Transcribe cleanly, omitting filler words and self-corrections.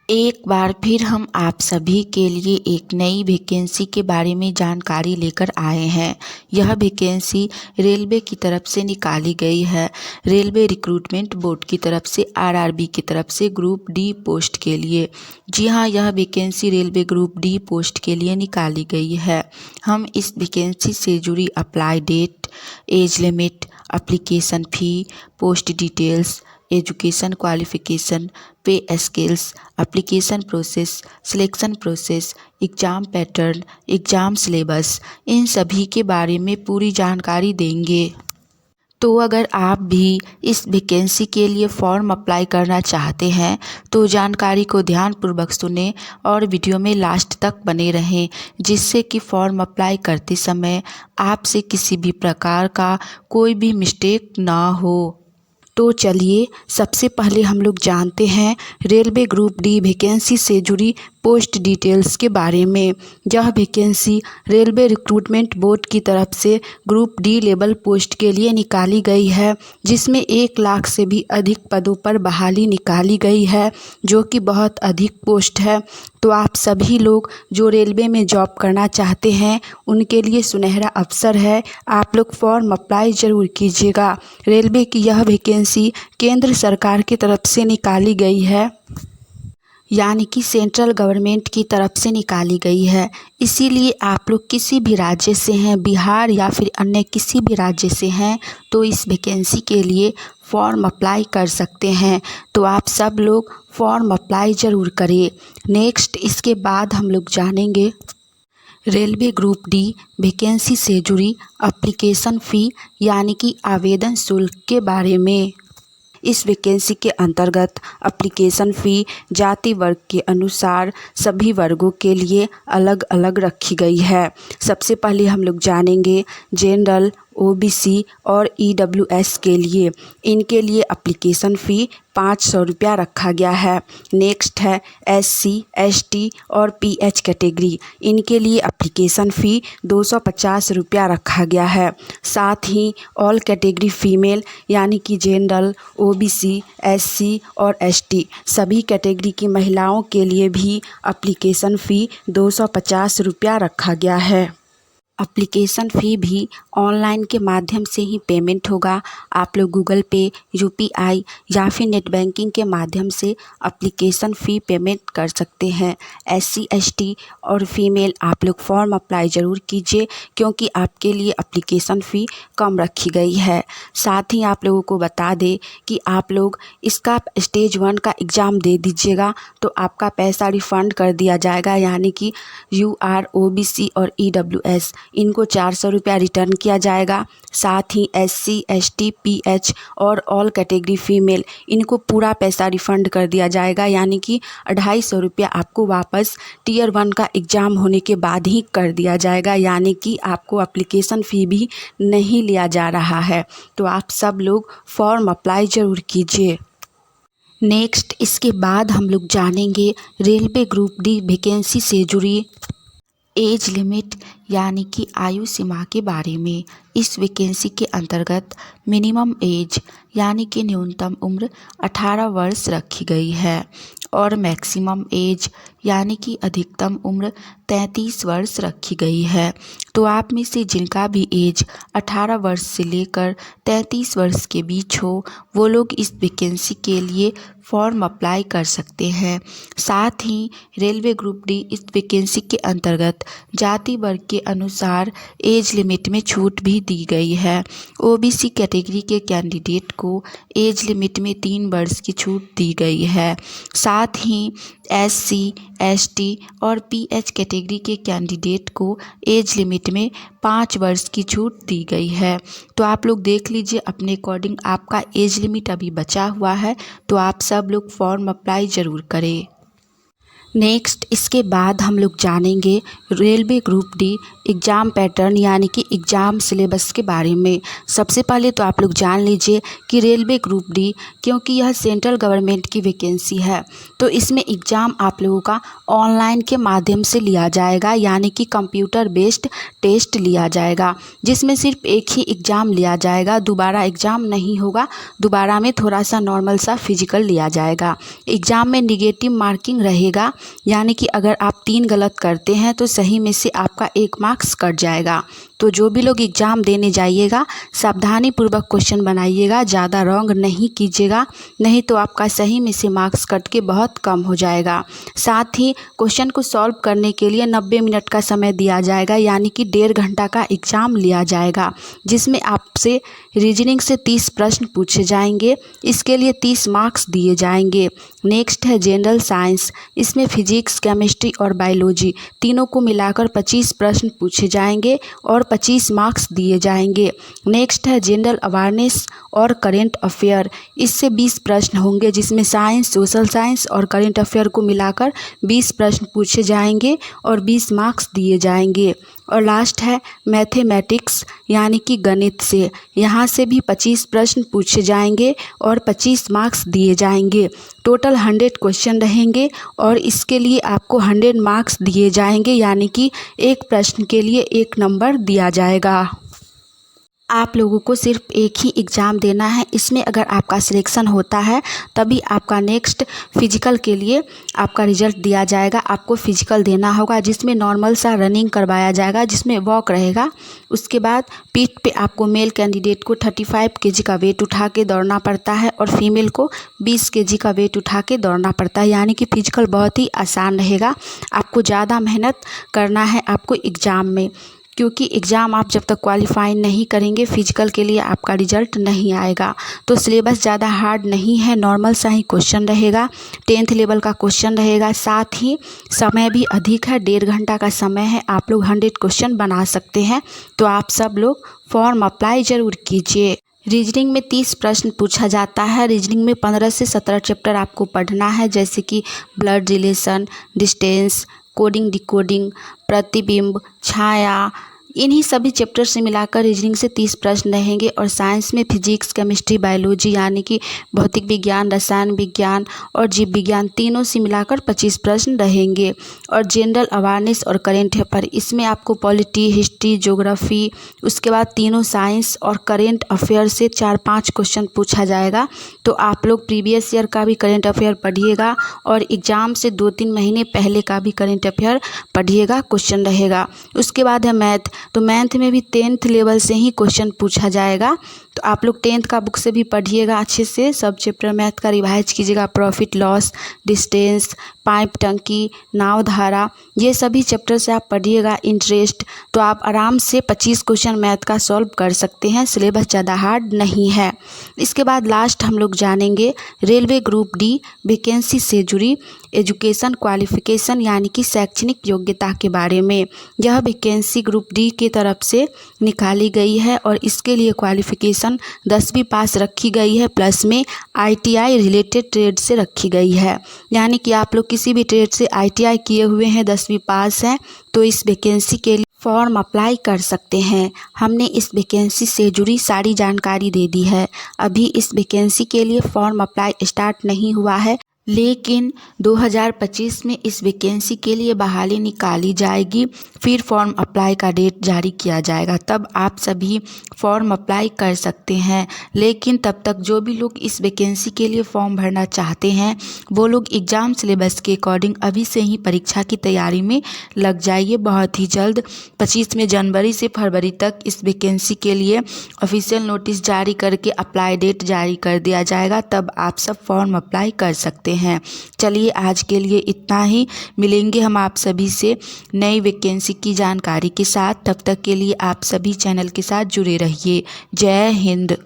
एक बार फिर हम आप सभी के लिए एक नई वैकेंसी के बारे में जानकारी लेकर आए हैं। यह वैकेंसी रेलवे की तरफ से निकाली गई है। रेलवे रिक्रूटमेंट बोर्ड की तरफ से आरआरबी की तरफ से ग्रुप डी पोस्ट के लिए। जी हाँ, यह vacancy railway group D post के लिए निकाली गई है। हम इस वैकेंसी से जुड़ी apply date, age limit, application fee, post details, education qualification, pay scales, application process, selection process, exam pattern, exam syllabus, इन सभी के बारे में पूरी जानकारी देंगे। तो अगर आप भी इस वैकेंसी के लिए फॉर्म अप्लाई करना चाहते हैं तो जानकारी को ध्यानपूर्वक सुनें और वीडियो में लास्ट तक बने रहें, जिससे कि फॉर्म अप्लाई करते समय आपसे किसी भी प्रकार का कोई भी मिस्टेक ना हो। तो चलिए सबसे पहले हम लोग जानते हैं रेलवे ग्रुप डी वैकेंसी से जुड़ी पोस्ट डिटेल्स के बारे में। यह वैकेंसी रेलवे रिक्रूटमेंट बोर्ड की तरफ से ग्रुप डी लेवल पोस्ट के लिए निकाली गई है, जिसमें 1 लाख से भी अधिक पदों पर बहाली निकाली गई है, जो कि बहुत अधिक पोस्ट है। तो आप सभी लोग जो रेलवे में जॉब करना चाहते हैं उनके लिए सुनहरा अवसर है। आप लोग फॉर्म अप्लाई ज़रूर कीजिएगा। रेलवे की यह वैकेंसी केंद्र सरकार की तरफ से निकाली गई है, यानी कि सेंट्रल गवर्नमेंट की तरफ से निकाली गई है। इसीलिए आप लोग किसी भी राज्य से हैं, बिहार या फिर अन्य किसी भी राज्य से हैं, तो इस वैकेंसी के लिए फॉर्म अप्लाई कर सकते हैं। तो आप सब लोग फॉर्म अप्लाई ज़रूर करें। नेक्स्ट इसके बाद हम लोग जानेंगे रेलवे ग्रुप डी वैकेंसी से जुड़ी एप्लीकेशन फ़ी यानी कि आवेदन शुल्क के बारे में। इस वैकेंसी के अंतर्गत एप्लीकेशन फ़ी जाति वर्ग के अनुसार सभी वर्गों के लिए अलग अलग रखी गई है। सबसे पहले हम लोग जानेंगे जनरल, ओबीसी और ईडब्ल्यूएस के लिए। इनके लिए एप्लीकेशन फ़ी 500 रुपया रखा गया है। नेक्स्ट है एससी, एसटी और पीएच कैटेगरी। इनके लिए एप्लीकेशन फ़ी 250 रुपया रखा गया है। साथ ही ऑल कैटेगरी फीमेल यानी कि जनरल, ओबीसी, एससी और एसटी सभी कैटेगरी की महिलाओं के लिए भी एप्लीकेशन फ़ी 250 रुपया रखा गया है। एप्लीकेशन फ़ी भी ऑनलाइन के माध्यम से ही पेमेंट होगा। आप लोग गूगल पे, यूपीआई या फिर नेट बैंकिंग के माध्यम से एप्लीकेशन फ़ी पेमेंट कर सकते हैं। एससी, एसटी और फीमेल आप लोग फॉर्म अप्लाई ज़रूर कीजिए, क्योंकि आपके लिए एप्लीकेशन फ़ी कम रखी गई है। साथ ही आप लोगों को बता दें कि आप लोग इसका स्टेज 1 का एग्ज़ाम दे दीजिएगा तो आपका पैसा रिफ़ंड कर दिया जाएगा, यानी कि यूआर, ओबीसी और ईडब्ल्यूएस इनको 400 रुपया रिटर्न किया जाएगा। साथ ही एससी, एसटी, पीएच और ऑल कैटेगरी फीमेल इनको पूरा पैसा रिफ़ंड कर दिया जाएगा, यानी कि 250 रुपया आपको वापस टियर 1 का एग्ज़ाम होने के बाद ही कर दिया जाएगा, यानी कि आपको एप्लीकेशन फ़ी भी नहीं लिया जा रहा है। तो आप सब लोग फॉर्म अप्लाई ज़रूर कीजिए। नेक्स्ट इसके बाद हम लोग जानेंगे रेलवे ग्रुप डी वैकेंसी से जुड़ी एज लिमिट यानी कि आयु सीमा के बारे में। इस वैकेंसी के अंतर्गत मिनिमम एज यानी कि न्यूनतम उम्र 18 वर्ष रखी गई है और मैक्सिमम एज यानी कि अधिकतम उम्र 33 वर्ष रखी गई है। तो आप में से जिनका भी एज 18 वर्ष से लेकर 33 वर्ष के बीच हो वो लोग इस वैकेंसी के लिए फॉर्म अप्लाई कर सकते हैं। साथ ही रेलवे ग्रुप डी इस वैकेंसी के अंतर्गत जाति वर्ग के अनुसार एज लिमिट में छूट भी दी गई है। ओबीसी कैटेगरी के कैंडिडेट को एज लिमिट में 3 वर्ष की छूट दी गई है। साथ ही एससी, एसटी और पीएच कैटेगरी के कैंडिडेट को एज लिमिट में 5 वर्ष की छूट दी गई है। तो आप लोग देख लीजिए अपने अकॉर्डिंग आपका एज लिमिट अभी बचा हुआ है, तो आप सब लोग फॉर्म अप्लाई ज़रूर करें। नेक्स्ट इसके बाद हम लोग जानेंगे railway group D exam pattern यानी कि एग्ज़ाम सिलेबस के बारे में। सबसे पहले तो आप लोग जान लीजिए कि रेलवे ग्रुप डी, क्योंकि यह सेंट्रल गवर्नमेंट की वैकेंसी है, तो इसमें एग्ज़ाम आप लोगों का ऑनलाइन के माध्यम से लिया जाएगा, यानी कि कंप्यूटर बेस्ड टेस्ट लिया जाएगा, जिसमें सिर्फ एक ही एग्ज़ाम लिया जाएगा, दोबारा एग्ज़ाम नहीं होगा। दोबारा में थोड़ा सा नॉर्मल सा फिजिकल लिया जाएगा। एग्ज़ाम में निगेटिव मार्किंग रहेगा, यानी कि अगर आप 3 गलत करते हैं तो सही में से आपका 1 मार्क्स कट जाएगा। तो जो भी लोग एग्ज़ाम देने जाइएगा सावधानी पूर्वक क्वेश्चन बनाइएगा, ज़्यादा रॉन्ग नहीं कीजिएगा, नहीं तो आपका सही में से मार्क्स कट के बहुत कम हो जाएगा। साथ ही क्वेश्चन को सॉल्व करने के लिए 90 मिनट का समय दिया जाएगा, यानी कि 1.5 घंटा का एग्ज़ाम लिया जाएगा, जिसमें आपसे रीजनिंग से 30 प्रश्न पूछे जाएंगे। इसके लिए 30 मार्क्स दिए जाएंगे। नेक्स्ट है जनरल साइंस। इसमें फिजिक्स, केमिस्ट्री और बायोलॉजी तीनों को मिलाकर 25 प्रश्न पूछे जाएंगे और 25 मार्क्स दिए जाएंगे। नेक्स्ट है जनरल अवेयरनेस और करेंट अफेयर। इससे 20 प्रश्न होंगे, जिसमें साइंस, सोशल साइंस और करेंट अफेयर को मिलाकर 20 प्रश्न पूछे जाएंगे और 20 मार्क्स दिए जाएंगे। और लास्ट है मैथमेटिक्स, यानी कि गणित से। यहाँ से भी 25 प्रश्न पूछे जाएंगे और 25 मार्क्स दिए जाएंगे। टोटल 100 क्वेश्चन रहेंगे और इसके लिए आपको 100 मार्क्स दिए जाएंगे, यानी कि एक प्रश्न के लिए 1 नंबर दिया जाएगा। आप लोगों को सिर्फ एक ही एग्ज़ाम देना है। इसमें अगर आपका सिलेक्शन होता है तभी आपका नेक्स्ट फिजिकल के लिए आपका रिजल्ट दिया जाएगा। आपको फिजिकल देना होगा, जिसमें नॉर्मल सा रनिंग करवाया जाएगा, जिसमें वॉक रहेगा। उसके बाद पीठ पे आपको मेल कैंडिडेट को 35 केजी का वेट उठा के दौड़ना पड़ता है और फीमेल को 20 केजी का वेट उठा के दौड़ना पड़ता है, यानी कि फिजिकल बहुत ही आसान रहेगा। आपको ज़्यादा मेहनत करना है आपको एग्ज़ाम में, क्योंकि एग्ज़ाम आप जब तक क्वालिफाई नहीं करेंगे फिजिकल के लिए आपका रिजल्ट नहीं आएगा। तो सिलेबस ज़्यादा हार्ड नहीं है, नॉर्मल सा ही क्वेश्चन रहेगा, 10th लेवल का क्वेश्चन रहेगा। साथ ही समय भी अधिक है, 1.5 घंटा का समय है, आप लोग 100 क्वेश्चन बना सकते हैं। तो आप सब लोग फॉर्म अप्लाई ज़रूर कीजिए। रीजनिंग में 30 प्रश्न पूछा जाता है। रीजनिंग में 15 से 17 चैप्टर आपको पढ़ना है, जैसे कि blood relation, distance, coding decoding, प्रतिबिंब, छाया, इन्हीं सभी चैप्टर से मिलाकर रीजनिंग से 30 प्रश्न रहेंगे। और साइंस में फिजिक्स, केमिस्ट्री, बायोलॉजी यानी कि भौतिक विज्ञान, रसायन विज्ञान और जीव विज्ञान तीनों से मिलाकर 25 प्रश्न रहेंगे। और जनरल अवेयरनेस और करेंट अफेयर, इसमें आपको पॉलिटी, हिस्ट्री, ज्योग्राफी, उसके बाद तीनों साइंस और करेंट अफेयर से 4-5 क्वेश्चन पूछा जाएगा। तो आप लोग प्रीवियस ईयर का भी करेंट अफेयर पढ़िएगा और एग्ज़ाम से 2-3 महीने पहले का भी करेंट अफेयर पढ़िएगा, क्वेश्चन रहेगा। उसके बाद है मैथ। तो मैथ में भी 10th लेवल से ही क्वेश्चन पूछा जाएगा। तो आप लोग 10th का बुक से भी पढ़िएगा अच्छे से, सब चैप्टर मैथ का रिवाइज कीजिएगा। प्रॉफिट लॉस, डिस्टेंस, पाइप टंकी, नाव धारा, ये सभी चैप्टर से आप पढ़िएगा। इंटरेस्ट, तो आप आराम से 25 क्वेश्चन मैथ का सॉल्व कर सकते हैं, सिलेबस ज़्यादा हार्ड नहीं है। इसके बाद लास्ट हम लोग जानेंगे रेलवे ग्रुप डी वैकेंसी से जुड़ी एजुकेशन क्वालिफिकेशन, यानी कि शैक्षणिक योग्यता के बारे में। यह वैकेंसी ग्रुप डी की तरफ से निकाली गई है और इसके लिए क्वालिफिकेशन 10वीं पास रखी गई है, प्लस में ITI रिलेटेड ट्रेड से रखी गई है। यानी कि आप लोग किसी भी ट्रेड से ITI किए हुए हैं, 10वीं पास हैं, तो इस वैकेंसी के लिए फॉर्म अप्लाई कर सकते हैं। हमने इस वैकेंसी से जुड़ी सारी जानकारी दे दी है। अभी इस वैकेंसी के लिए फॉर्म अप्लाई स्टार्ट नहीं हुआ है, लेकिन 2025 में इस वैकेंसी के लिए बहाली निकाली जाएगी, फिर फॉर्म अप्लाई का डेट जारी किया जाएगा, तब आप सभी फॉर्म अप्लाई कर सकते हैं। लेकिन तब तक जो भी लोग इस वैकेंसी के लिए फॉर्म भरना चाहते हैं वो लोग एग्ज़ाम सिलेबस के अकॉर्डिंग अभी से ही परीक्षा की तैयारी में लग जाइए। बहुत ही जल्द 25 जनवरी से फरवरी तक इस वैकेंसी के लिए ऑफिशियल नोटिस जारी करके अप्लाई डेट जारी कर दिया जाएगा, तब आप सब फॉर्म अप्लाई कर सकते हैं। चलिए आज के लिए इतना ही, मिलेंगे हम आप सभी से नई वैकेंसी की जानकारी के साथ। तब तक के लिए आप सभी चैनल के साथ जुड़े रहिए। जय हिंद।